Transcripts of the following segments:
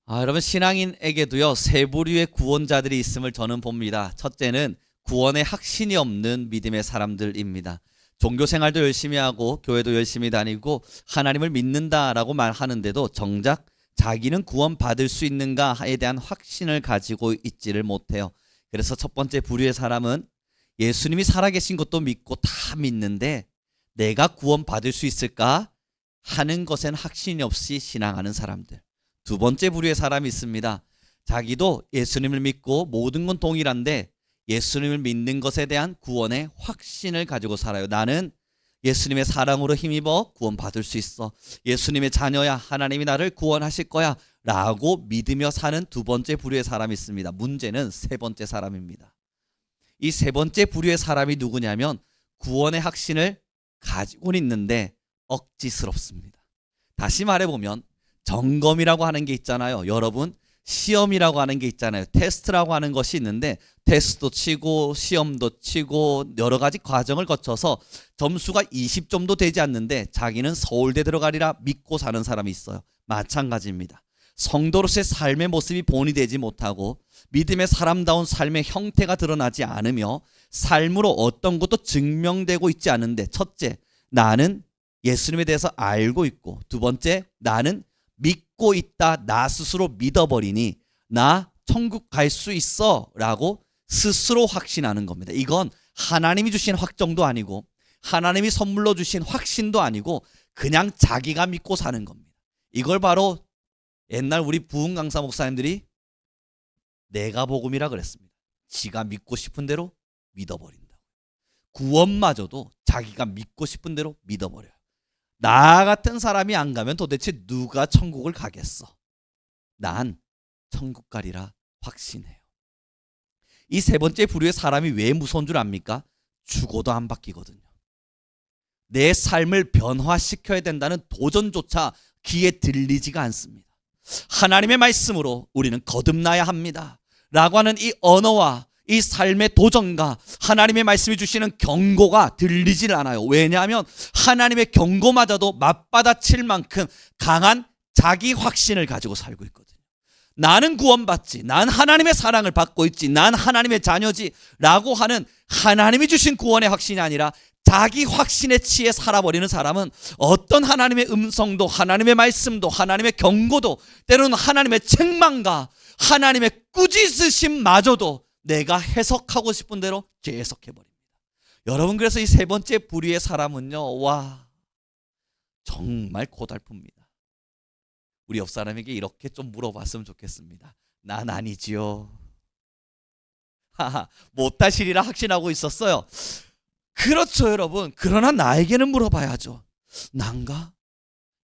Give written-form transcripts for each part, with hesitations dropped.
여러분, 신앙인에게도요 세 부류의 구원자들이 있음을 저는 봅니다. 첫째는 구원에 확신이 없는 믿음의 사람들입니다. 종교 생활도 열심히 하고 교회도 열심히 다니고 하나님을 믿는다라고 말하는데도 정작 자기는 구원받을 수 있는가에 대한 확신을 가지고 있지를 못해요. 그래서 첫 번째 부류의 사람은 예수님이 살아계신 것도 믿고 다 믿는데 내가 구원받을 수 있을까 하는 것엔 확신이 없이 신앙하는 사람들. 두 번째 부류의 사람이 있습니다. 자기도 예수님을 믿고 모든 건 동일한데 예수님을 믿는 것에 대한 구원의 확신을 가지고 살아요. 나는 예수님의 사랑으로 힘입어 구원받을 수 있어. 예수님의 자녀야. 하나님이 나를 구원하실 거야 라고 믿으며 사는 두 번째 부류의 사람이 있습니다. 문제는 세 번째 사람입니다. 이 세 번째 부류의 사람이 누구냐면 구원의 확신을 가지고는 있는데 억지스럽습니다. 다시 말해보면 점검이라고 하는 게 있잖아요. 여러분, 시험이라고 하는 게 있잖아요. 테스트라고 하는 것이 있는데 테스트도 치고 시험도 치고 여러 가지 과정을 거쳐서 점수가 20점도 되지 않는데 자기는 서울대 들어가리라 믿고 사는 사람이 있어요. 마찬가지입니다. 성도로서의 삶의 모습이 본이 되지 못하고 믿음의 사람다운 삶의 형태가 드러나지 않으며 삶으로 어떤 것도 증명되고 있지 않은데, 첫째, 나는 예수님에 대해서 알고 있고, 두 번째, 나는 믿고 있다. 나 스스로 믿어버리니 나 천국 갈 수 있어 라고 스스로 확신하는 겁니다. 이건 하나님이 주신 확정도 아니고 하나님이 선물로 주신 확신도 아니고 그냥 자기가 믿고 사는 겁니다. 이걸 바로 옛날 우리 부흥 강사 목사님들이 내가 복음이라 그랬습니다. 지가 믿고 싶은 대로 믿어버린다. 구원마저도 자기가 믿고 싶은 대로 믿어버려요. 나 같은 사람이 안 가면 도대체 누가 천국을 가겠어? 난 천국 가리라 확신해요. 이 세 번째 부류의 사람이 왜 무서운 줄 압니까? 죽어도 안 바뀌거든요. 내 삶을 변화시켜야 된다는 도전조차 귀에 들리지가 않습니다. 하나님의 말씀으로 우리는 거듭나야 합니다 라고 하는 이 언어와 이 삶의 도전과 하나님의 말씀이 주시는 경고가 들리질 않아요. 왜냐하면 하나님의 경고마저도 맞받아칠 만큼 강한 자기 확신을 가지고 살고 있거든요. 나는 구원받지, 난 하나님의 사랑을 받고 있지, 난 하나님의 자녀지 라고 하는 하나님이 주신 구원의 확신이 아니라 자기 확신에 취해 살아버리는 사람은 어떤 하나님의 음성도, 하나님의 말씀도, 하나님의 경고도, 때로는 하나님의 책망과 하나님의 꾸짖으심마저도 내가 해석하고 싶은 대로 재해석해버립니다. 여러분, 그래서 이 세 번째 부류의 사람은요, 와, 정말 고달픕니다. 우리 옆 사람에게 이렇게 좀 물어봤으면 좋겠습니다. 난 아니지요. 하하, 못하시리라 확신하고 있었어요. 그렇죠, 여러분. 그러나 나에게는 물어봐야죠. 난가?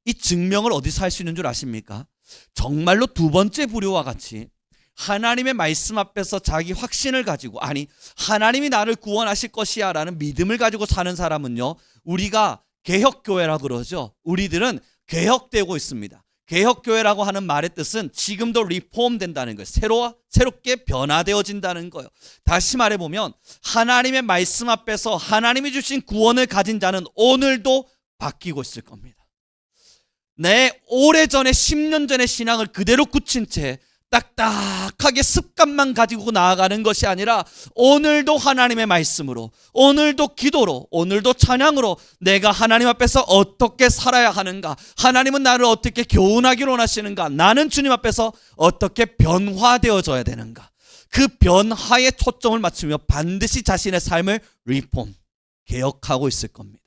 이 증명을 어디서 할 수 있는 줄 아십니까? 정말로 두 번째 부류와 같이 하나님의 말씀 앞에서 자기 확신을 가지고, 아니 하나님이 나를 구원하실 것이야 라는 믿음을 가지고 사는 사람은요, 우리가 개혁교회라 그러죠. 우리들은 개혁되고 있습니다. 개혁교회라고 하는 말의 뜻은 지금도 리폼된다는 거예요. 새롭게 변화되어진다는 거예요. 다시 말해보면 하나님의 말씀 앞에서 하나님이 주신 구원을 가진 자는 오늘도 바뀌고 있을 겁니다. 내 오래전에 10년 전의 신앙을 그대로 굳힌 채 딱딱하게 습관만 가지고 나아가는 것이 아니라 오늘도 하나님의 말씀으로, 오늘도 기도로, 오늘도 찬양으로 내가 하나님 앞에서 어떻게 살아야 하는가, 하나님은 나를 어떻게 교훈하기로 원하시는가, 나는 주님 앞에서 어떻게 변화되어져야 되는가, 그 변화에 초점을 맞추며 반드시 자신의 삶을 리폼, 개혁하고 있을 겁니다.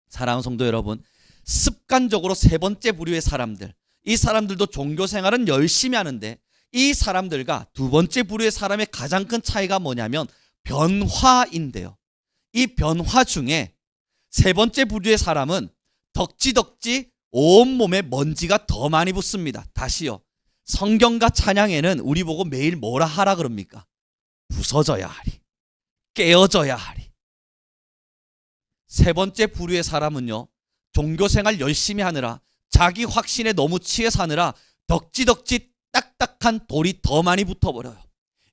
사랑하는 성도 여러분, 습관적으로 세 번째 부류의 사람들, 이 사람들도 종교 생활은 열심히 하는데 이 사람들과 두 번째 부류의 사람의 가장 큰 차이가 뭐냐면 변화인데요. 이 변화 중에 세 번째 부류의 사람은 덕지덕지 온몸에 먼지가 더 많이 붙습니다. 다시요. 성경과 찬양에는 우리 보고 매일 뭐라 하라 그럽니까? 부서져야 하리, 깨어져야 하리. 세 번째 부류의 사람은요, 종교 생활 열심히 하느라 자기 확신에 너무 취해 사느라 덕지덕지 딱딱한 돌이 더 많이 붙어버려요.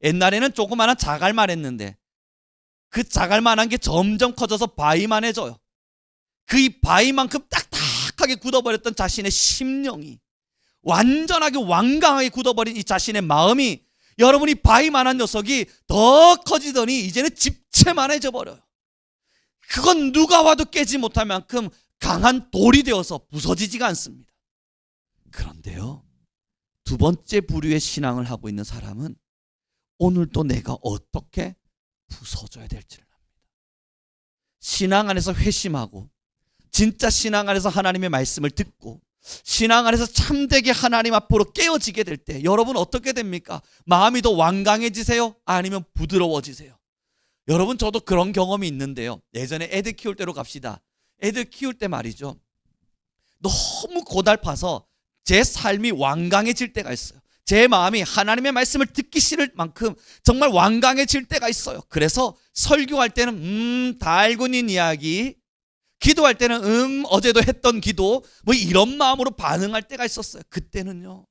옛날에는 조그마한 자갈만 했는데 그 자갈만한 게 점점 커져서 바위만해져요. 그 이 바위만큼 딱딱하게 굳어버렸던 자신의 심령이 완전하게 완강하게 굳어버린 이 자신의 마음이 여러분이 바위만한 녀석이 더 커지더니 이제는 집채만해져 버려요. 그건 누가 와도 깨지 못할 만큼 강한 돌이 되어서 부서지지가 않습니다. 그런데요, 두 번째 부류의 신앙을 하고 있는 사람은 오늘도 내가 어떻게 부서져야 될지를 압니다. 신앙 안에서 회심하고 진짜 신앙 안에서 하나님의 말씀을 듣고 신앙 안에서 참되게 하나님 앞으로 깨어지게 될 때 여러분 어떻게 됩니까? 마음이 더 완강해지세요? 아니면 부드러워지세요? 여러분, 저도 그런 경험이 있는데요. 예전에 애들 키울 때로 갑시다. 애들 키울 때 말이죠, 너무 고달파서 제 삶이 완강해질 때가 있어요. 제 마음이 하나님의 말씀을 듣기 싫을 만큼 정말 완강해질 때가 있어요. 그래서 설교할 때는 다 알고 있는 이야기, 기도할 때는 어제도 했던 기도, 뭐 이런 마음으로 반응할 때가 있었어요. 그때는요,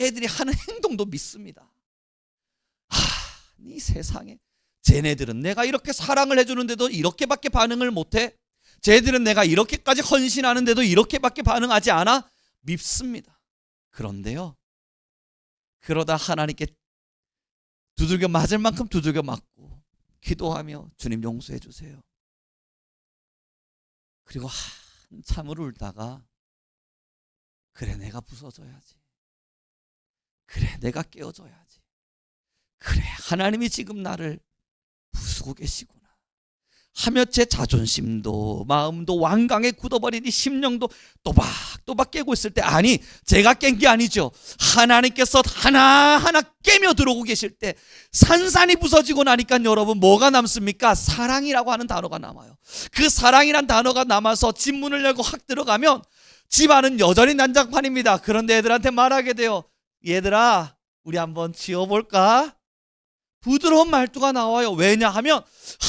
애들이 하는 행동도 믿습니다. 이 세상에 쟤네들은 내가 이렇게 사랑을 해주는데도 이렇게밖에 반응을 못해? 쟤들은 내가 이렇게까지 헌신하는데도 이렇게밖에 반응하지 않아? 밉습니다. 그런데요, 그러다 하나님께 두들겨 맞을 만큼 두들겨 맞고 기도하며 주님 용서해 주세요. 그리고 한참을 울다가 그래, 내가 부서져야지. 그래, 내가 깨어져야지. 그래, 하나님이 지금 나를 부수고 계시구나 하며 제 자존심도 마음도 완강에 굳어버린 이 심령도 또박또박 깨고 있을 때, 아니, 제가 깬 게 아니죠. 하나님께서 하나하나 깨며 들어오고 계실 때 산산이 부서지고 나니까 여러분 뭐가 남습니까? 사랑이라고 하는 단어가 남아요. 그 사랑이란 단어가 남아서 집 문을 열고 확 들어가면 집안은 여전히 난장판입니다. 그런데 애들한테 말하게 돼요. 얘들아, 우리 한번 지어볼까? 부드러운 말투가 나와요. 왜냐하면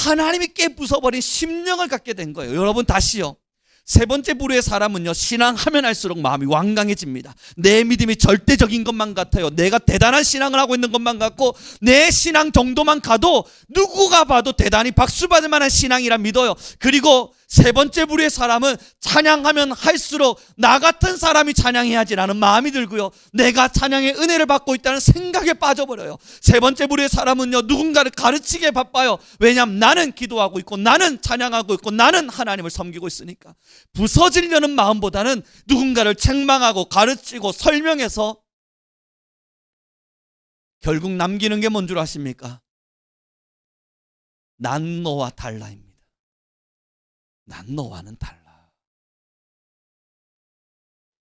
하나님이 깨 부숴버린 심령을 갖게 된 거예요. 여러분, 다시요, 세 번째 부류의 사람은요, 신앙하면 할수록 마음이 완강해집니다. 내 믿음이 절대적인 것만 같아요. 내가 대단한 신앙을 하고 있는 것만 같고 내 신앙 정도만 가도 누구가 봐도 대단히 박수받을 만한 신앙이라 믿어요. 그리고 세 번째 부류의 사람은 찬양하면 할수록 나 같은 사람이 찬양해야지라는 마음이 들고요, 내가 찬양의 은혜를 받고 있다는 생각에 빠져버려요. 세 번째 부류의 사람은요, 누군가를 가르치기에 바빠요. 왜냐하면 나는 기도하고 있고 나는 찬양하고 있고 나는 하나님을 섬기고 있으니까. 부서지려는 마음보다는 누군가를 책망하고 가르치고 설명해서 결국 남기는 게 뭔 줄 아십니까? 난 너와 달라입니다. 난 너와는 달라.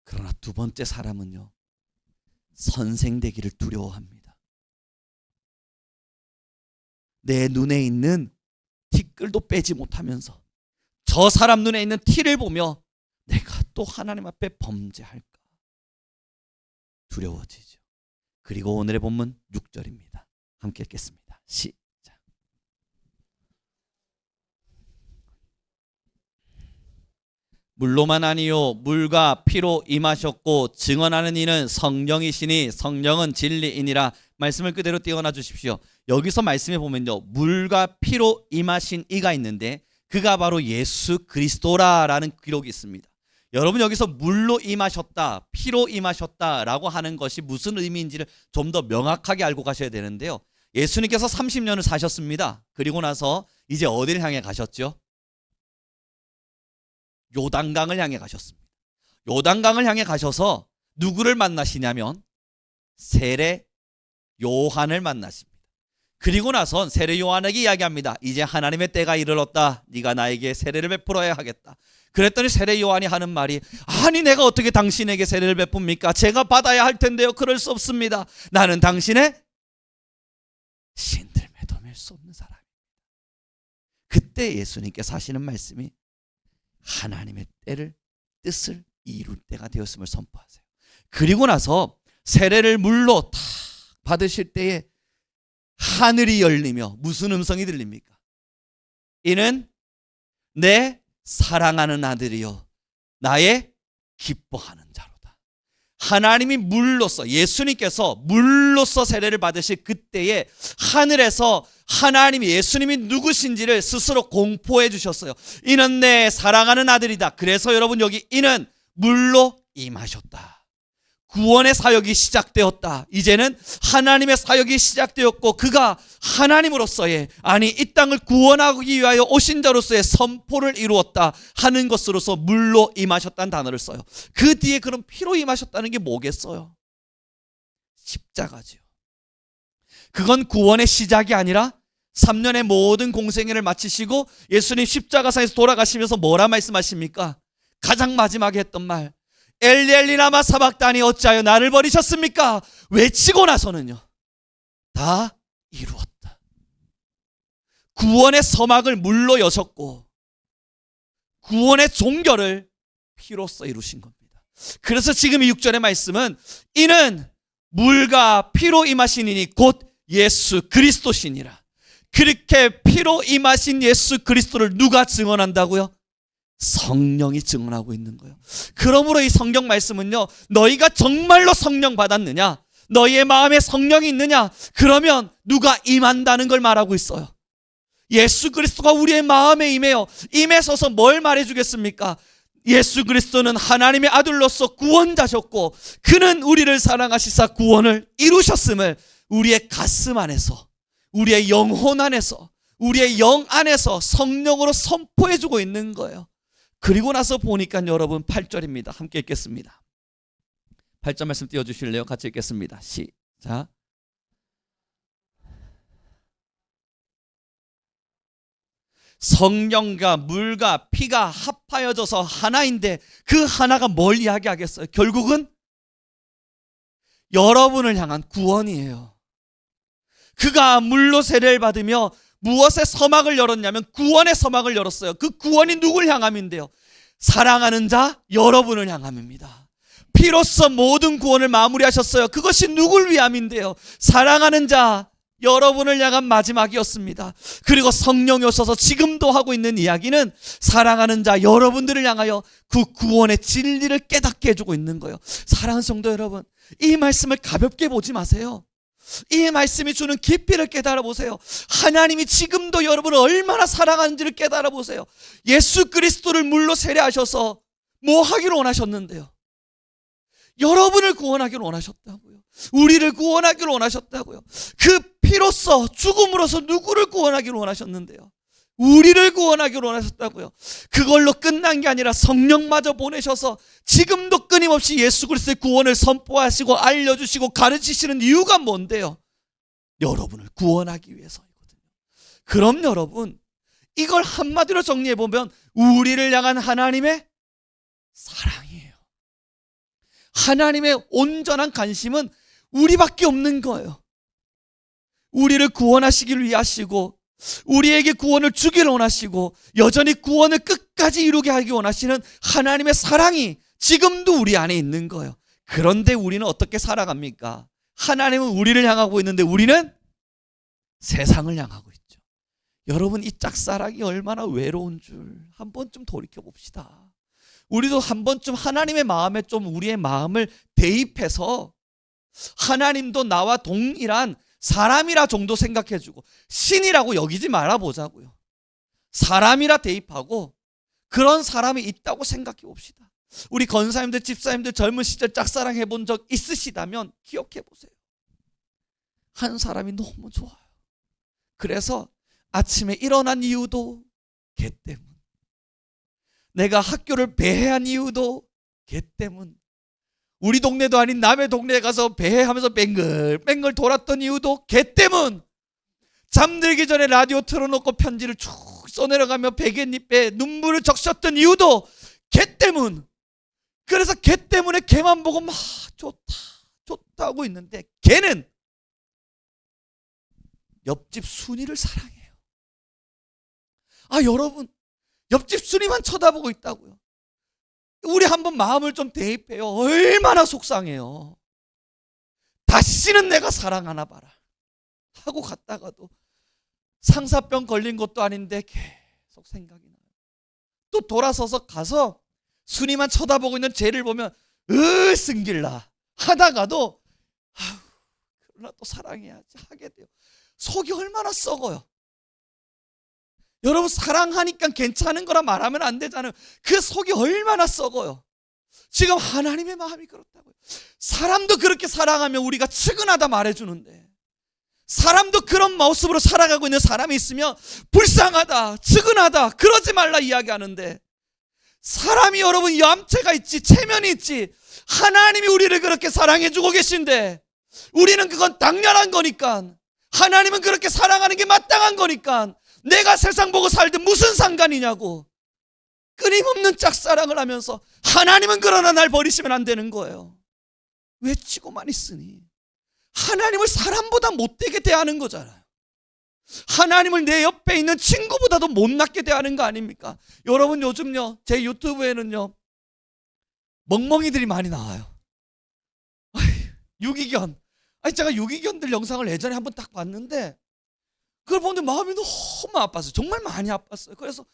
그러나 두 번째 사람은요, 선생 되기를 두려워합니다. 내 눈에 있는 티끌도 빼지 못하면서 저 사람 눈에 있는 티를 보며 내가 또 하나님 앞에 범죄할까 두려워지죠. 그리고 오늘의 본문 6절입니다. 함께 읽겠습니다. 시작. 물로만 아니요 물과 피로 임하셨고 증언하는 이는 성령이시니 성령은 진리이니라. 말씀을 그대로 띄워놔 주십시오. 여기서 말씀해 보면요, 물과 피로 임하신 이가 있는데 그가 바로 예수 그리스도라라는 기록이 있습니다. 여러분, 여기서 물로 임하셨다, 피로 임하셨다라고 하는 것이 무슨 의미인지를 좀 더 명확하게 알고 가셔야 되는데요, 예수님께서 30년을 사셨습니다. 그리고 나서 이제 어디를 향해 가셨죠? 요단강을 향해 가셨습니다. 요단강을 향해 가셔서 누구를 만나시냐면 세례 요한을 만나십니다. 그리고 나선 세례 요한에게 이야기합니다. 이제 하나님의 때가 이르렀다. 네가 나에게 세례를 베풀어야 하겠다. 그랬더니 세례 요한이 하는 말이, 아니, 내가 어떻게 당신에게 세례를 베풉니까? 제가 받아야 할 텐데요. 그럴 수 없습니다. 나는 당신의 신들매도 맬 수 없는 사람입니다. 그때 예수님께서 하시는 말씀이 하나님의 때를, 뜻을 이룰 때가 되었음을 선포하세요. 그리고 나서 세례를 물로 탁 받으실 때에 하늘이 열리며 무슨 음성이 들립니까? 이는 내 사랑하는 아들이요 나의 기뻐하는 자로다. 하나님이 물로서, 예수님께서 물로서 세례를 받으실 그때에 하늘에서 하나님이, 예수님이 누구신지를 스스로 공포해 주셨어요. 이는 내 사랑하는 아들이다. 그래서 여러분, 여기 이는 물로 임하셨다. 구원의 사역이 시작되었다. 이제는 하나님의 사역이 시작되었고 그가 하나님으로서의, 아니 이 땅을 구원하기 위하여 오신 자로서의 선포를 이루었다 하는 것으로서 물로 임하셨다는 단어를 써요. 그 뒤에 그럼 피로 임하셨다는 게 뭐겠어요? 십자가죠. 그건 구원의 시작이 아니라 3년의 모든 공생애를 마치시고 예수님 십자가상에서 돌아가시면서 뭐라 말씀하십니까? 가장 마지막에 했던 말, 엘리 엘리 라마 사박다니 어찌하여 나를 버리셨습니까? 외치고 나서는요, 다 이루었다. 구원의 서막을 물로 여셨고 구원의 종결을 피로써 이루신 겁니다. 그래서 지금 이 6절의 말씀은 이는 물과 피로 임하시니니 곧 예수 그리스도시니라. 그렇게 피로 임하신 예수 그리스도를 누가 증언한다고요? 성령이 증언하고 있는 거예요. 그러므로 이 성경 말씀은요, 너희가 정말로 성령 받았느냐, 너희의 마음에 성령이 있느냐, 그러면 누가 임한다는 걸 말하고 있어요. 예수 그리스도가 우리의 마음에 임해서서 뭘 말해주겠습니까? 예수 그리스도는 하나님의 아들로서 구원자셨고 그는 우리를 사랑하시사 구원을 이루셨음을 우리의 가슴 안에서, 우리의 영혼 안에서, 우리의 영 안에서 성령으로 선포해주고 있는 거예요. 그리고 나서 보니까 여러분 8절입니다. 함께 읽겠습니다. 8절 말씀 띄워주실래요? 같이 읽겠습니다. 시작. 성령과 물과 피가 합하여져서 하나인데 그 하나가 뭘 이야기하겠어요? 결국은 여러분을 향한 구원이에요. 그가 물로 세례를 받으며 무엇의 서막을 열었냐면 구원의 서막을 열었어요. 그 구원이 누굴 향함인데요? 사랑하는 자 여러분을 향함입니다. 피로써 모든 구원을 마무리하셨어요. 그것이 누굴 위함인데요? 사랑하는 자 여러분을 향한 마지막이었습니다. 그리고 성령이 오셔서 지금도 하고 있는 이야기는 사랑하는 자 여러분들을 향하여 그 구원의 진리를 깨닫게 해주고 있는 거예요. 사랑하는 성도 여러분, 이 말씀을 가볍게 보지 마세요. 이 말씀이 주는 깊이를 깨달아 보세요. 하나님이 지금도 여러분을 얼마나 사랑하는지를 깨달아 보세요. 예수 그리스도를 물로 세례하셔서 뭐 하기를 원하셨는데요? 여러분을 구원하기를 원하셨다고요. 우리를 구원하기를 원하셨다고요. 그 피로써, 죽음으로써 누구를 구원하기를 원하셨는데요? 우리를 구원하기를 원하셨다고요. 그걸로 끝난 게 아니라 성령마저 보내셔서 지금도 끊임없이 예수 그리스도의 구원을 선포하시고 알려주시고 가르치시는 이유가 뭔데요? 여러분을 구원하기 위해서이거든요. 그럼 여러분, 이걸 한마디로 정리해보면 우리를 향한 하나님의 사랑이에요. 하나님의 온전한 관심은 우리밖에 없는 거예요. 우리를 구원하시기를 위하시고 우리에게 구원을 주기를 원하시고 여전히 구원을 끝까지 이루게 하기 원하시는 하나님의 사랑이 지금도 우리 안에 있는 거예요. 그런데 우리는 어떻게 살아갑니까? 하나님은 우리를 향하고 있는데 우리는 세상을 향하고 있죠. 여러분, 이 짝사랑이 얼마나 외로운 줄 한 번쯤 돌이켜봅시다. 우리도 한 번쯤 하나님의 마음에 좀 우리의 마음을 대입해서 하나님도 나와 동일한 사람이라 정도 생각해주고 신이라고 여기지 말아보자고요. 사람이라 대입하고 그런 사람이 있다고 생각해 봅시다. 우리 권사님들, 집사님들 젊은 시절 짝사랑 해본 적 있으시다면 기억해 보세요. 한 사람이 너무 좋아요. 그래서 아침에 일어난 이유도 걔 때문, 내가 학교를 배회한 이유도 걔 때문, 우리 동네도 아닌 남의 동네에 가서 배회하면서 뱅글뱅글 돌았던 이유도 걔 때문, 잠들기 전에 라디오 틀어놓고 편지를 쭉 써내려가며 베갯잎에 눈물을 적셨던 이유도 걔 때문. 그래서 걔 때문에 걔만 보고 막 좋다 하고 있는데 걔는 옆집 순이를 사랑해요. 아, 여러분, 옆집 순이만 쳐다보고 있다고요. 우리 한번 마음을 좀 대입해요. 얼마나 속상해요. 다시는 내가 사랑하나 봐라 하고 갔다가도 상사병 걸린 것도 아닌데 계속 생각이 나요. 또 돌아서서 가서 순이만 쳐다보고 있는 쟤를 보면 승길나 하다가도 그러나 또 사랑해야지 하게 돼요. 속이 얼마나 썩어요. 여러분, 사랑하니까 괜찮은 거라 말하면 안 되잖아요. 그 속이 얼마나 썩어요. 지금 하나님의 마음이 그렇다고요. 사람도 그렇게 사랑하면 우리가 측은하다 말해주는데, 사람도 그런 모습으로 살아가고 있는 사람이 있으면 불쌍하다, 측은하다, 그러지 말라 이야기하는데, 사람이 여러분 염체가 있지, 체면이 있지, 하나님이 우리를 그렇게 사랑해주고 계신데 우리는 그건 당연한 거니까, 하나님은 그렇게 사랑하는 게 마땅한 거니까 내가 세상 보고 살든 무슨 상관이냐고 끊임없는 짝사랑을 하면서, 하나님은 그러나 날 버리시면 안 되는 거예요. 외치고만 있으니 하나님을 사람보다 못되게 대하는 거잖아요. 하나님을 내 옆에 있는 친구보다도 못났게 대하는 거 아닙니까? 여러분, 요즘요 제 유튜브에는요 멍멍이들이 많이 나와요. 유기견. 제가 유기견들 영상을 예전에 한번 딱 봤는데 그걸 보는데 마음이 너무 아팠어요. 정말 많이 아팠어요. 그래서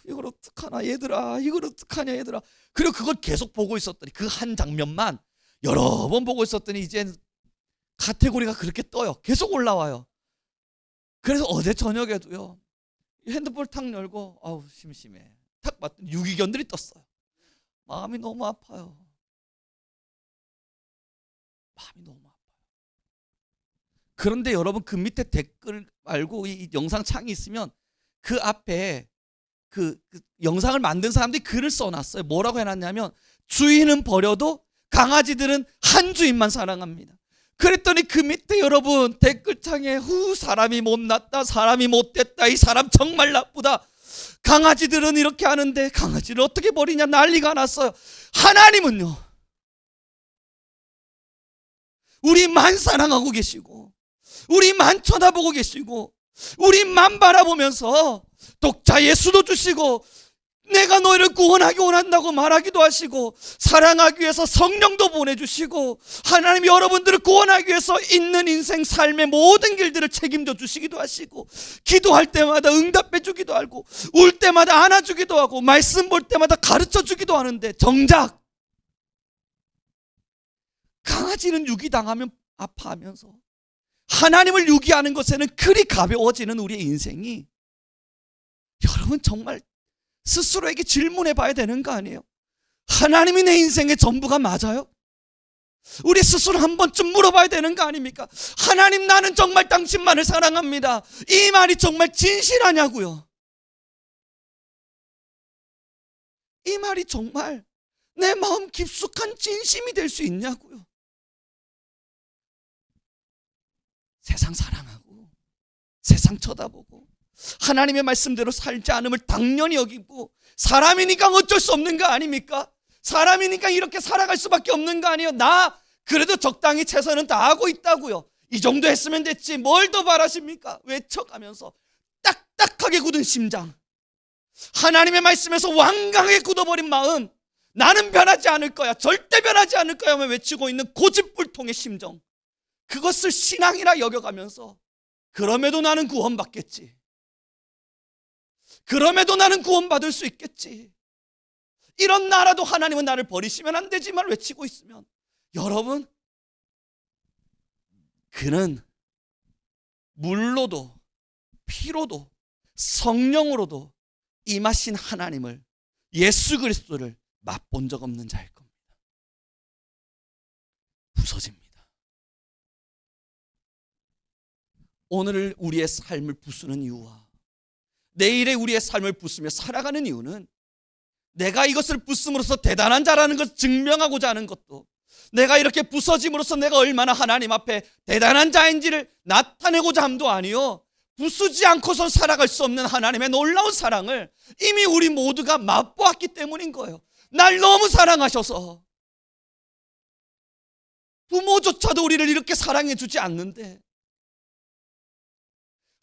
이걸 어떡하나 얘들아, 이걸 어떡하냐 얘들아. 그리고 그걸 계속 보고 있었더니, 그 한 장면만 여러 번 보고 있었더니 이제 카테고리가 그렇게 떠요. 계속 올라와요. 그래서 어제 저녁에도요 핸드폰 탁 열고 심심해 탁 봤더니 유기견들이 떴어요. 마음이 너무 아파요. 마음이 너무 아파요. 그런데 여러분, 그 밑에 댓글 말고 이 영상 창이 있으면 그 앞에 그 영상을 만든 사람들이 글을 써놨어요. 뭐라고 해놨냐면, 주인은 버려도 강아지들은 한 주인만 사랑합니다. 그랬더니 그 밑에 여러분 댓글창에 사람이 못났다, 사람이 못됐다, 이 사람 정말 나쁘다, 강아지들은 이렇게 하는데 강아지를 어떻게 버리냐 난리가 났어요. 하나님은요 우리만 사랑하고 계시고, 우리만 쳐다보고 계시고, 우리만 바라보면서 독자 예수도 주시고, 내가 너희를 구원하기 원한다고 말하기도 하시고, 사랑하기 위해서 성령도 보내주시고, 하나님이 여러분들을 구원하기 위해서 있는 인생 삶의 모든 길들을 책임져 주시기도 하시고, 기도할 때마다 응답해 주기도 하고, 울 때마다 안아주기도 하고, 말씀 볼 때마다 가르쳐 주기도 하는데, 정작 강아지는 유기당하면 아파하면서 하나님을 유기하는 것에는 그리 가벼워지는 우리의 인생이, 여러분 정말 스스로에게 질문해 봐야 되는 거 아니에요? 하나님이 내 인생의 전부가 맞아요? 우리 스스로 한 번쯤 물어봐야 되는 거 아닙니까? 하나님, 나는 정말 당신만을 사랑합니다. 이 말이 정말 진실하냐고요? 이 말이 정말 내 마음 깊숙한 진심이 될 수 있냐고요? 세상 사랑하고, 세상 쳐다보고, 하나님의 말씀대로 살지 않음을 당연히 여기고, 사람이니까 어쩔 수 없는 거 아닙니까? 사람이니까 이렇게 살아갈 수밖에 없는 거 아니에요? 나 그래도 적당히 최선은 다하고 있다고요. 이 정도 했으면 됐지 뭘 더 바라십니까? 외쳐가면서 딱딱하게 굳은 심장, 하나님의 말씀에서 완강하게 굳어버린 마음, 나는 변하지 않을 거야, 절대 변하지 않을 거야 하며 외치고 있는 고집불통의 심정, 그것을 신앙이라 여겨가면서, 그럼에도 나는 구원받겠지, 그럼에도 나는 구원받을 수 있겠지, 이런 나라도 하나님은 나를 버리시면 안 되지만 외치고 있으면, 여러분, 그는 물로도 피로도 성령으로도 임하신 하나님을, 예수 그리스도를 맛본 적 없는 자일 겁니다. 부서집니다. 오늘 우리의 삶을 부수는 이유와 내일의 우리의 삶을 부수며 살아가는 이유는, 내가 이것을 부숨으로써 대단한 자라는 것을 증명하고자 하는 것도, 내가 이렇게 부서짐으로써 내가 얼마나 하나님 앞에 대단한 자인지를 나타내고자 함도 아니요, 부수지 않고선 살아갈 수 없는 하나님의 놀라운 사랑을 이미 우리 모두가 맛보았기 때문인 거예요. 날 너무 사랑하셔서, 부모조차도 우리를 이렇게 사랑해 주지 않는데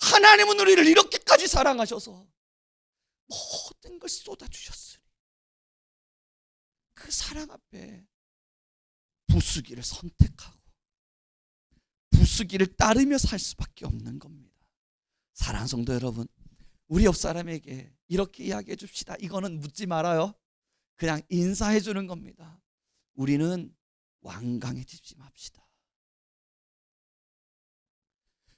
하나님은 우리를 이렇게까지 사랑하셔서 모든 걸 쏟아주셨으니, 그 사랑 앞에 부수기를 선택하고 부수기를 따르며 살 수밖에 없는 겁니다. 사랑하는 성도 여러분, 우리 옆 사람에게 이렇게 이야기해 줍시다. 이거는 묻지 말아요. 그냥 인사해 주는 겁니다. 우리는 완강해지지 맙시다.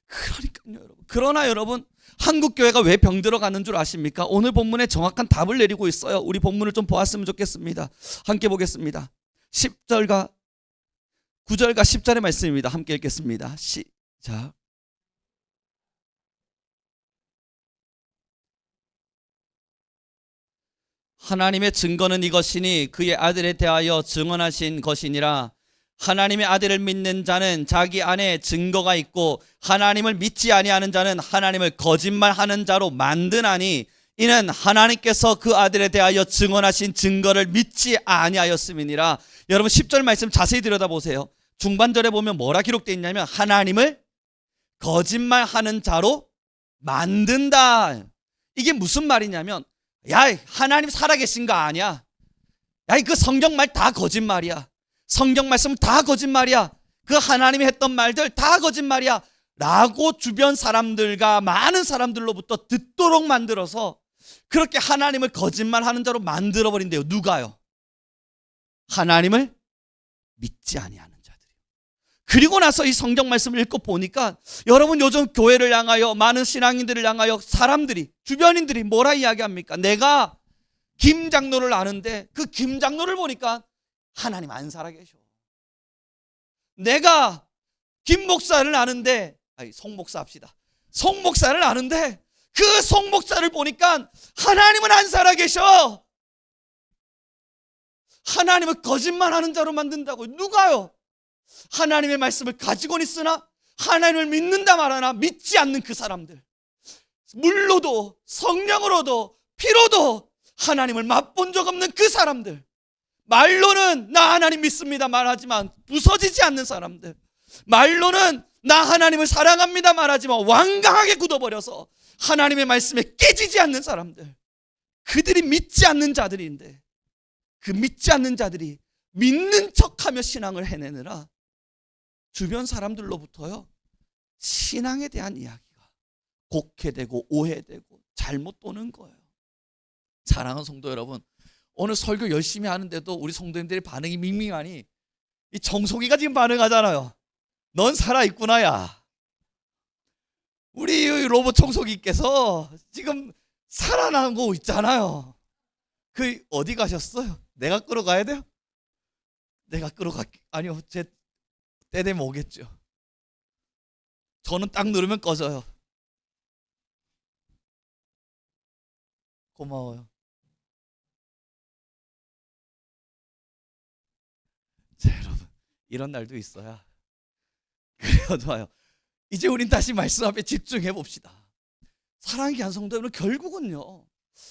그러니까요, 여러분. 그러나 여러분, 한국교회가 왜 병들어가는 줄 아십니까? 오늘 본문에 정확한 답을 내리고 있어요. 우리 본문을 좀 보았으면 좋겠습니다. 함께 보겠습니다. 10절과 9절과 10절의 말씀입니다. 함께 읽겠습니다. 시작. 하나님의 증거는 이것이니 그의 아들에 대하여 증언하신 것이니라. 하나님의 아들을 믿는 자는 자기 안에 증거가 있고 하나님을 믿지 아니하는 자는 하나님을 거짓말하는 자로 만드나니 이는 하나님께서 그 아들에 대하여 증언하신 증거를 믿지 아니하였음이니라. 여러분 10절 말씀 자세히 들여다보세요. 중반절에 보면 뭐라 기록되어 있냐면 하나님을 거짓말하는 자로 만든다. 이게 무슨 말이냐면 야, 하나님 살아계신 거 아니야. 야, 그 성경 말 다 거짓말이야. 성경 말씀 다 거짓말이야. 그 하나님이 했던 말들 다 거짓말이야 라고 주변 사람들과 많은 사람들로부터 듣도록 만들어서 그렇게 하나님을 거짓말하는 자로 만들어버린대요. 누가요? 하나님을 믿지 아니하는 자들이요. 그리고 나서 이 성경 말씀을 읽고 보니까 여러분 요즘 교회를 향하여 많은 신앙인들을 향하여 사람들이 주변인들이 뭐라 이야기합니까? 내가 김 장로를 아는데 그 김 장로를 보니까 하나님 안 살아계셔. 내가 김 목사를 아는데 송 목사 합시다. 송 목사를 아는데 그 송 목사를 보니까 하나님은 안 살아계셔. 하나님을 거짓말하는 자로 만든다고. 누가요? 하나님의 말씀을 가지고는 있으나 하나님을 믿는다 말하나 믿지 않는 그 사람들. 물로도 성령으로도 피로도 하나님을 맛본 적 없는 그 사람들. 말로는 나 하나님 믿습니다 말하지만 부서지지 않는 사람들. 말로는 나 하나님을 사랑합니다 말하지만 완강하게 굳어버려서 하나님의 말씀에 깨지지 않는 사람들. 그들이 믿지 않는 자들인데 그 믿지 않는 자들이 믿는 척하며 신앙을 해내느라 주변 사람들로부터요 신앙에 대한 이야기가 곡해되고 오해되고 잘못 도는 거예요. 사랑하는 성도 여러분, 오늘 설교 열심히 하는데도 우리 성도님들의 반응이 밍밍하니 이 정송이가 지금 반응하잖아요. 넌 살아있구나 야. 우리 로봇 청소기께서 지금 살아나고 있잖아요. 그 어디 가셨어요? 내가 끌어가야 돼요? 내가 아니요, 제 때 되면 오겠죠. 저는 딱 누르면 꺼져요. 고마워요. 자, 여러분 이런 날도 있어야 그래요. 좋아요. 이제 우린 다시 말씀 앞에 집중해 봅시다. 사랑의 귀한 성도 여러분, 결국은요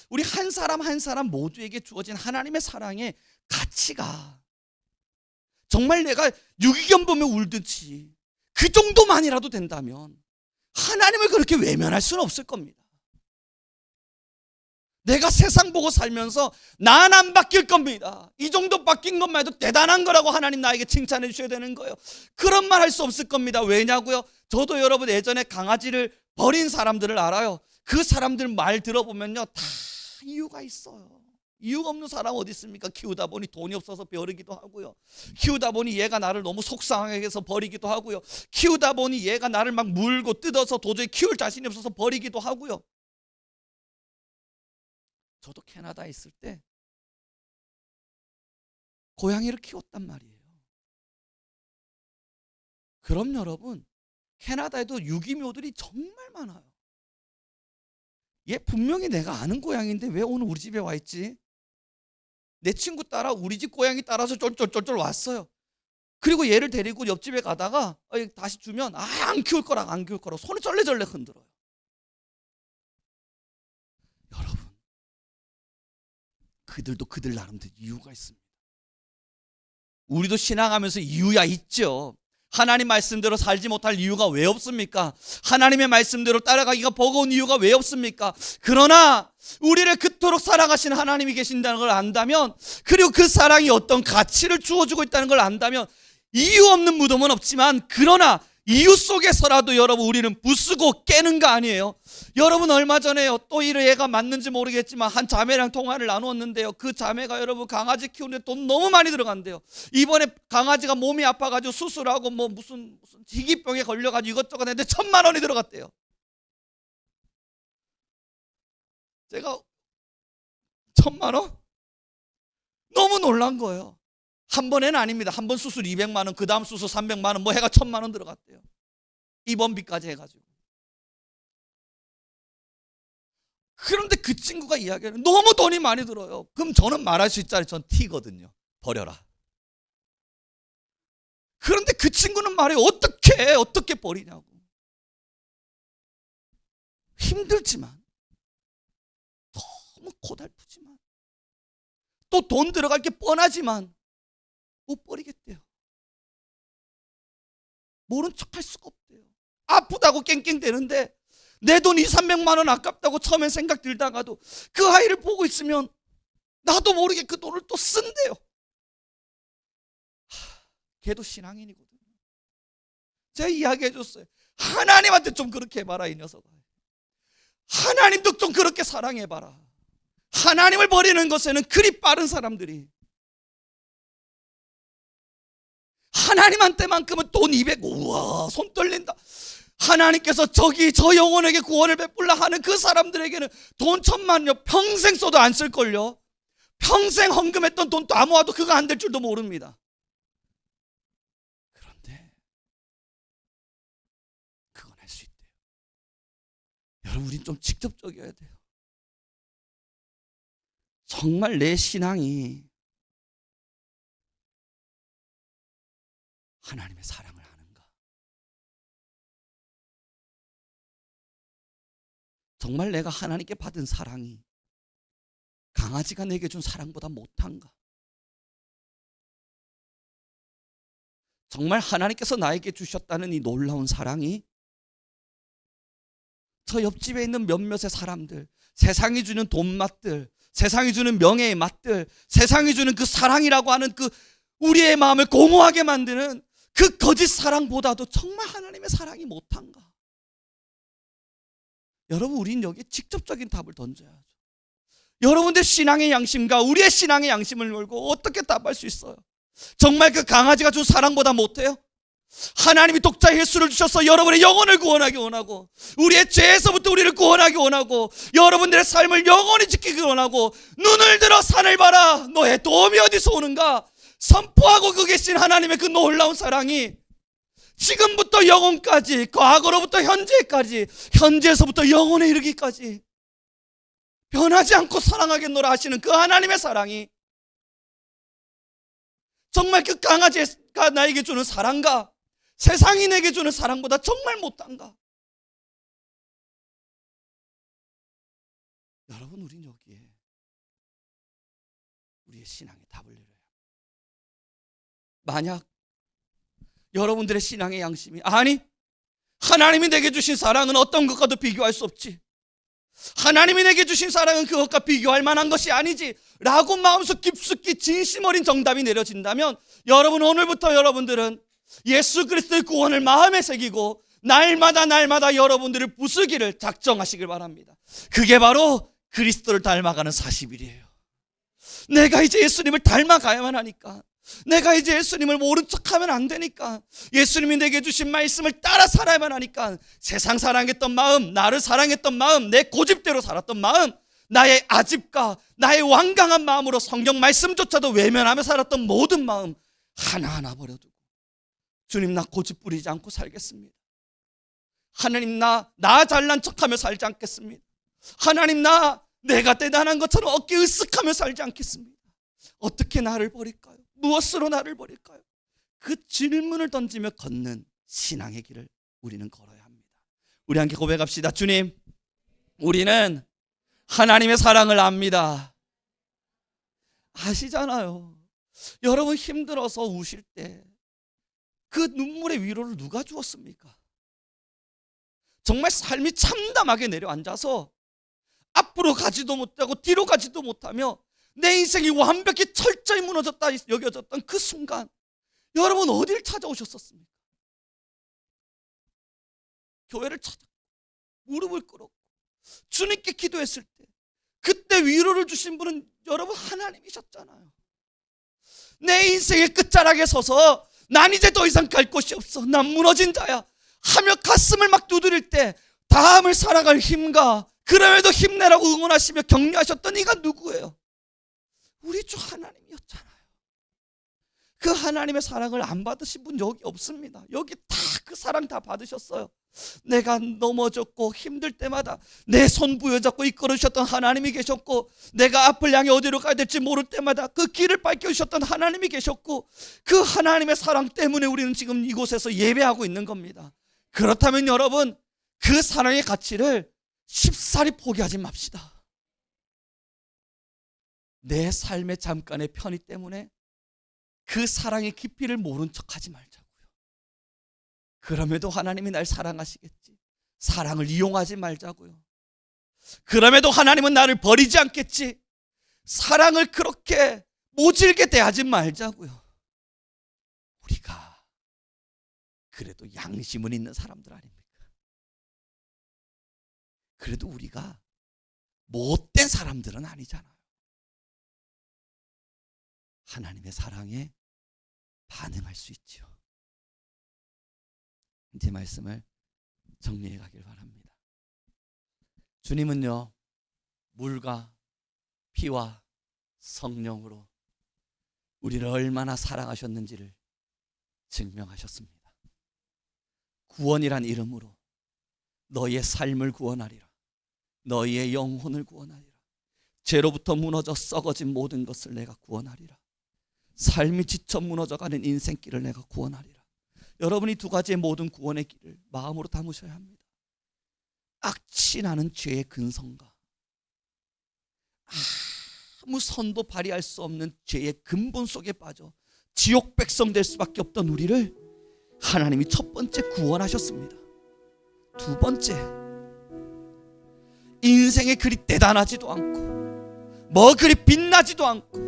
우리 한 사람 한 사람 모두에게 주어진 하나님의 사랑의 가치가 정말 내가 유기견 보면 울듯이 그 정도만이라도 된다면 하나님을 그렇게 외면할 수는 없을 겁니다. 내가 세상 보고 살면서 난 안 바뀔 겁니다. 이 정도 바뀐 것만 해도 대단한 거라고 하나님 나에게 칭찬해 주셔야 되는 거예요. 그런 말 할 수 없을 겁니다. 왜냐고요? 저도 여러분 예전에 강아지를 버린 사람들을 알아요. 그 사람들 말 들어보면요 다 이유가 있어요. 이유가 없는 사람 어디 있습니까? 키우다 보니 돈이 없어서 버리기도 하고요. 키우다 보니 얘가 나를 너무 속상하게 해서 버리기도 하고요. 키우다 보니 얘가 나를 막 물고 뜯어서 도저히 키울 자신이 없어서 버리기도 하고요. 저도 캐나다에 있을 때 고양이를 키웠단 말이에요. 그럼 여러분 캐나다에도 유기묘들이 정말 많아요. 얘 분명히 내가 아는 고양이인데 왜 오늘 우리 집에 와 있지? 내 친구 따라 우리 집 고양이 따라서 쫄쫄쫄쫄 왔어요. 그리고 얘를 데리고 옆집에 가다가 다시 주면 안 키울 거라 안 키울 거라 손을 절레절레 흔들어요. 여러분 그들도 그들 나름대로 이유가 있습니다. 우리도 신앙하면서 이유야 있죠. 하나님 말씀대로 살지 못할 이유가 왜 없습니까? 하나님의 말씀대로 따라가기가 버거운 이유가 왜 없습니까? 그러나 우리를 그토록 사랑하신 하나님이 계신다는 걸 안다면, 그리고 그 사랑이 어떤 가치를 주어주고 있다는 걸 안다면 이유 없는 무덤은 없지만, 그러나 이유 속에서라도 여러분 우리는 부수고 깨는 거 아니에요? 여러분 얼마 전에요 또 이 얘가 맞는지 모르겠지만 한 자매랑 통화를 나누었는데요, 그 자매가 여러분 강아지 키우는데 돈 너무 많이 들어간대요. 이번에 강아지가 몸이 아파가지고 수술하고 뭐 무슨 희귀병에 걸려가지고 이것저것 했는데 1,000만 원이 들어갔대요. 제가 1,000만 원? 너무 놀란 거예요. 한 번에는 아닙니다. 한 번 수술 200만 원, 그 다음 수술 300만 원, 뭐 해가 1000만 원 들어갔대요. 입원비까지 해가지고. 그런데 그 친구가 이야기하는, 너무 돈이 많이 들어요. 그럼 저는 말할 수 있잖아요. 전 T거든요. 버려라. 그런데 그 친구는 말해요. 어떻게 버리냐고. 힘들지만, 너무 고달프지만, 또 돈 들어갈 게 뻔하지만 못 버리겠대요. 모른 척할 수가 없대요. 아프다고 깽깽대는데 내 돈 2, 300만 원 아깝다고 처음엔 생각 들다가도 그 아이를 보고 있으면 나도 모르게 그 돈을 또 쓴대요. 걔도 신앙인이거든요. 제가 이야기해 줬어요. 하나님한테 좀 그렇게 해봐라, 이 녀석아. 하나님도 좀 그렇게 사랑해봐라. 하나님을 버리는 것에는 그리 빠른 사람들이, 하나님한테만큼은 돈 200, 우와, 손 떨린다. 하나님께서 저 영혼에게 구원을 베풀라 하는 그 사람들에게는 돈 1000만요 평생 써도 안 쓸걸요. 평생 헌금했던 돈도 아무와도 그거 안 될 줄도 모릅니다. 그런데 그건 할 수 있대요. 여러분, 우린 좀 직접적이어야 돼요. 정말 내 신앙이 하나님의 사랑을 아는가? 정말 내가 하나님께 받은 사랑이 강아지가 내게 준 사랑보다 못한가? 정말 하나님께서 나에게 주셨다는 이 놀라운 사랑이 저 옆집에 있는 몇몇의 사람들, 세상이 주는 돈 맛들, 세상이 주는 명예의 맛들, 세상이 주는 그 사랑이라고 하는 그 우리의 마음을 공허하게 만드는 그 거짓 사랑보다도 정말 하나님의 사랑이 못한가? 여러분, 우린 여기에 직접적인 답을 던져야죠. 여러분들 신앙의 양심과 우리의 신앙의 양심을 걸고 어떻게 답할 수 있어요? 정말 그 강아지가 준 사랑보다 못해요? 하나님이 독자 예수를 주셔서 여러분의 영혼을 구원하기 원하고, 우리의 죄에서부터 우리를 구원하기 원하고, 여러분들의 삶을 영원히 지키기 원하고, 눈을 들어 산을 봐라, 너의 도움이 어디서 오는가 선포하고 계신 하나님의 그 놀라운 사랑이 지금부터 영원까지, 과거로부터 현재까지, 현재에서부터 영원에 이르기까지 변하지 않고 사랑하겠노라 하시는 그 하나님의 사랑이 정말 그 강아지가 나에게 주는 사랑과 세상이 내게 주는 사랑보다 정말 못한가? 여러분, 우린 여기에 우리의 신앙의 답을 내려야 합니다. 만약 여러분들의 신앙의 양심이, 아니, 하나님이 내게 주신 사랑은 어떤 것과도 비교할 수 없지, 하나님이 내게 주신 사랑은 그것과 비교할 만한 것이 아니지 라고 마음속 깊숙이 진심 어린 정답이 내려진다면, 여러분, 오늘부터 여러분들은 예수 그리스도의 구원을 마음에 새기고 날마다 여러분들을 부수기를 작정하시길 바랍니다. 그게 바로 그리스도를 닮아가는 40일이에요. 내가 이제 예수님을 닮아가야만 하니까, 내가 이제 예수님을 모른 척하면 안 되니까, 예수님이 내게 주신 말씀을 따라 살아야만 하니까, 세상 사랑했던 마음, 나를 사랑했던 마음, 내 고집대로 살았던 마음, 나의 아집과 나의 완강한 마음으로 성경 말씀조차도 외면하며 살았던 모든 마음 하나하나 버려두고, 주님, 나 고집 부리지 않고 살겠습니다. 하나님, 나 잘난 척하며 살지 않겠습니다. 하나님, 내가 대단한 것처럼 어깨 으쓱하며 살지 않겠습니다. 어떻게 나를 버릴까요? 무엇으로 나를 버릴까요? 그 질문을 던지며 걷는 신앙의 길을 우리는 걸어야 합니다. 우리 함께 고백합시다. 주님, 우리는 하나님의 사랑을 압니다. 아시잖아요. 여러분, 힘들어서 우실 때 그 눈물의 위로를 누가 주었습니까? 정말 삶이 참담하게 내려앉아서 앞으로 가지도 못하고 뒤로 가지도 못하며 내 인생이 완벽히 철저히 무너졌다 여겨졌던 그 순간, 여러분 어디를 찾아오셨었습니까? 교회를 찾아 무릎을 꿇었고 주님께 기도했을 때 그때 위로를 주신 분은 여러분 하나님이셨잖아요. 내 인생의 끝자락에 서서 난 이제 더 이상 갈 곳이 없어, 난 무너진 자야 하며 가슴을 막 두드릴 때 다음을 살아갈 힘과 그럼에도 힘내라고 응원하시며 격려하셨던 이가 누구예요? 우리 주 하나님이었잖아요. 그 하나님의 사랑을 안 받으신 분 여기 없습니다. 여기 다 그 사랑 다 받으셨어요. 내가 넘어졌고 힘들 때마다 내 손 부여잡고 이끌으셨던 하나님이 계셨고, 내가 앞을 향해 어디로 가야 될지 모를 때마다 그 길을 밝혀주셨던 하나님이 계셨고, 그 하나님의 사랑 때문에 우리는 지금 이곳에서 예배하고 있는 겁니다. 그렇다면 여러분, 그 사랑의 가치를 쉽사리 포기하지 맙시다. 내 삶의 잠깐의 편의 때문에 그 사랑의 깊이를 모른 척하지 말자고요. 그럼에도 하나님이 날 사랑하시겠지. 사랑을 이용하지 말자고요. 그럼에도 하나님은 나를 버리지 않겠지. 사랑을 그렇게 모질게 대하지 말자고요. 우리가 그래도 양심은 있는 사람들 아닙니까? 그래도 우리가 못된 사람들은 아니잖아요. 하나님의 사랑에 반응할 수 있죠. 이제 말씀을 정리해 가길 바랍니다. 주님은요, 물과 피와 성령으로 우리를 얼마나 사랑하셨는지를 증명하셨습니다. 구원이란 이름으로 너희의 삶을 구원하리라. 너희의 영혼을 구원하리라. 죄로부터 무너져 썩어진 모든 것을 내가 구원하리라. 삶이 지쳐 무너져가는 인생길을 내가 구원하리라. 여러분이 두 가지의 모든 구원의 길을 마음으로 담으셔야 합니다. 악취나는 죄의 근성과 아무 선도 발휘할 수 없는 죄의 근본 속에 빠져 지옥 백성 될 수밖에 없던 우리를 하나님이 첫 번째 구원하셨습니다. 두 번째, 인생이 그리 대단하지도 않고 뭐 그리 빛나지도 않고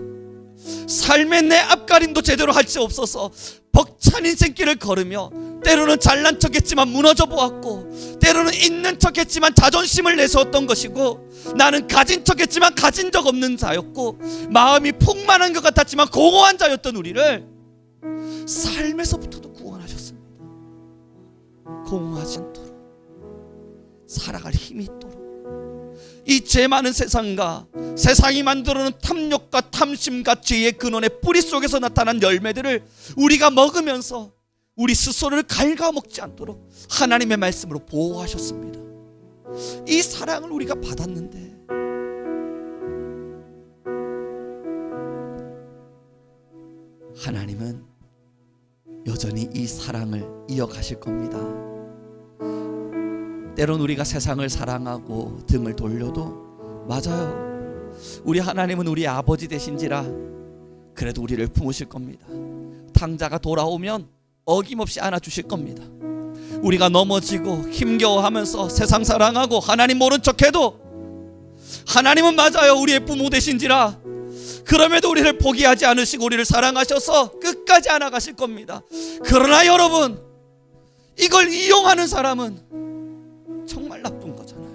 삶의 내 앞가림도 제대로 할 수 없어서 벅찬 인생길을 걸으며 때로는 잘난 척했지만 무너져 보았고, 때로는 있는 척했지만 자존심을 내세웠던 것이고, 나는 가진 척했지만 가진 적 없는 자였고, 마음이 풍만한 것 같았지만 공허한 자였던 우리를 삶에서부터도 구원하셨습니다. 공허하지 않도록, 살아갈 힘이 있도록. 이 죄 많은 세상과 세상이 만들어놓은 탐욕과 탐심과 죄의 근원의 뿌리 속에서 나타난 열매들을 우리가 먹으면서 우리 스스로를 갉아먹지 않도록 하나님의 말씀으로 보호하셨습니다. 이 사랑을 우리가 받았는데 하나님은 여전히 이 사랑을 이어가실 겁니다. 때론 우리가 세상을 사랑하고 등을 돌려도, 맞아요, 우리 하나님은 우리 아버지 되신지라 그래도 우리를 품으실 겁니다. 탕자가 돌아오면 어김없이 안아주실 겁니다. 우리가 넘어지고 힘겨워하면서 세상 사랑하고 하나님 모른 척해도 하나님은 맞아요, 우리의 부모 되신지라 그럼에도 우리를 포기하지 않으시고 우리를 사랑하셔서 끝까지 안아가실 겁니다. 그러나 여러분, 이걸 이용하는 사람은 정말 나쁜 거잖아요.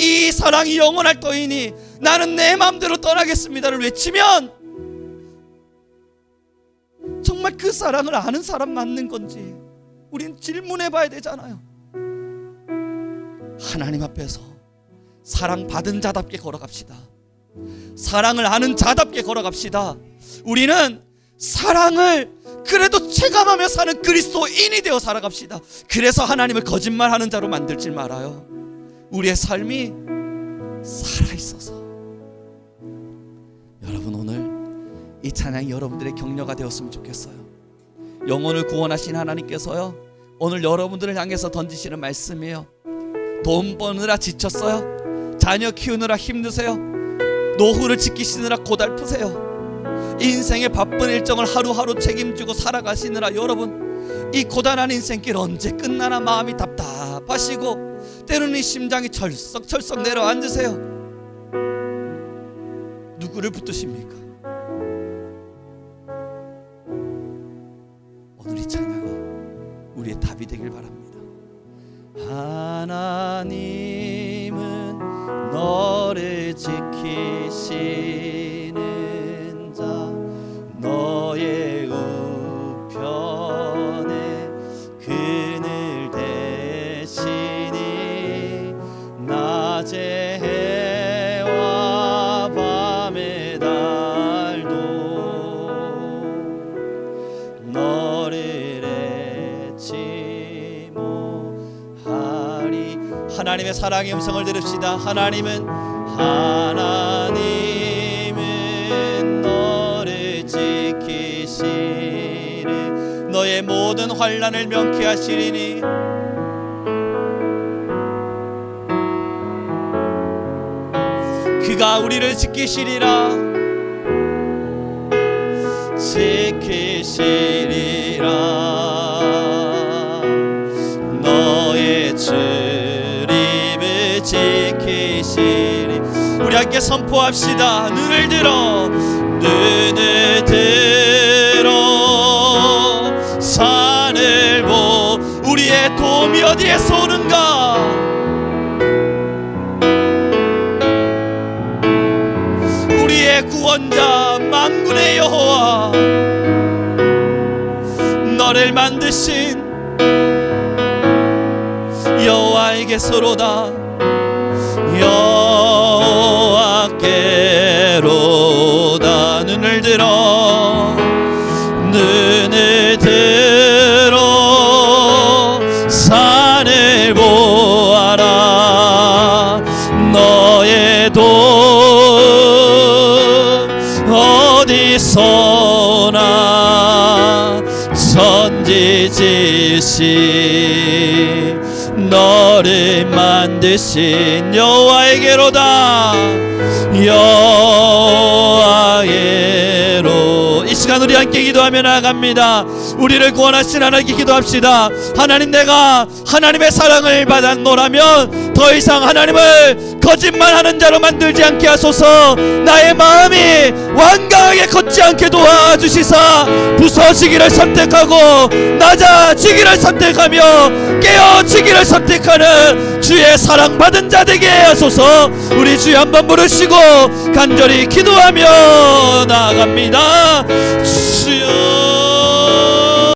이 사랑이 영원할 터이니 나는 내 마음대로 떠나겠습니다를 외치면 정말 그 사랑을 아는 사람 맞는 건지 우린 질문해 봐야 되잖아요. 하나님 앞에서 사랑받은 자답게 걸어갑시다. 사랑을 아는 자답게 걸어갑시다. 우리는 사랑을 그래도 체감하며 사는 그리스도인이 되어 살아갑시다. 그래서 하나님을 거짓말하는 자로 만들지 말아요. 우리의 삶이 살아있어서. 여러분, 오늘 이 찬양이 여러분들의 격려가 되었으면 좋겠어요. 영혼을 구원하신 하나님께서요, 오늘 여러분들을 향해서 던지시는 말씀이에요. 돈 버느라 지쳤어요? 자녀 키우느라 힘드세요? 노후를 지키시느라 고달프세요? 인생의 바쁜 일정을 하루하루 책임지고 살아가시느라 여러분, 이 고단한 인생길 언제 끝나나 마음이 답답하시고 때로는 이 심장이 철썩철썩 내려앉으세요. 누구를 붙드십니까? 오늘 이 찬양이 우리의 답이 되길 바랍니다. 하나님은 너를 지키시는 자, 너의 우편에 그늘 대시니 낮에 해와 밤에 달도 하나님의 사랑의 음성을 들읍시다. 하나님은 너를 지키시리. 너의 모든 환난을 명쾌하시리니 그가 우리를 지키시리라. 지키시리라. 너의 출입을 지키시리. 우리 함께 선포합시다. 눈을 들어 산을 보. 우리의 도움이 어디에서 오는가? 우리의 구원자 만군의 여호와, 너를 만드신 여호와에게서로다. 여호와께로다. 눈을 들어 산을 보아라. 너의 도움 어디서나 선지지시 너를 만드신 여호와에게로다. 여호와에게로. 이 시간 우리 함께 기도하며 나아갑니다. 우리를 구원하신 하나님께 기도합시다. 하나님, 내가 하나님의 사랑을 받았노라면 더 이상 하나님을 거짓말하는 자로 만들지 않게 하소서. 나의 마음이 완강하게 걷지 않게 도와주시사 부서지기를 선택하고 낮아지기를 선택하며 깨어지기를 선택하는 주의 사랑받은 자 되게 하소서. 우리 주여 한번 부르시고 간절히 기도하며 나아갑니다. 주여.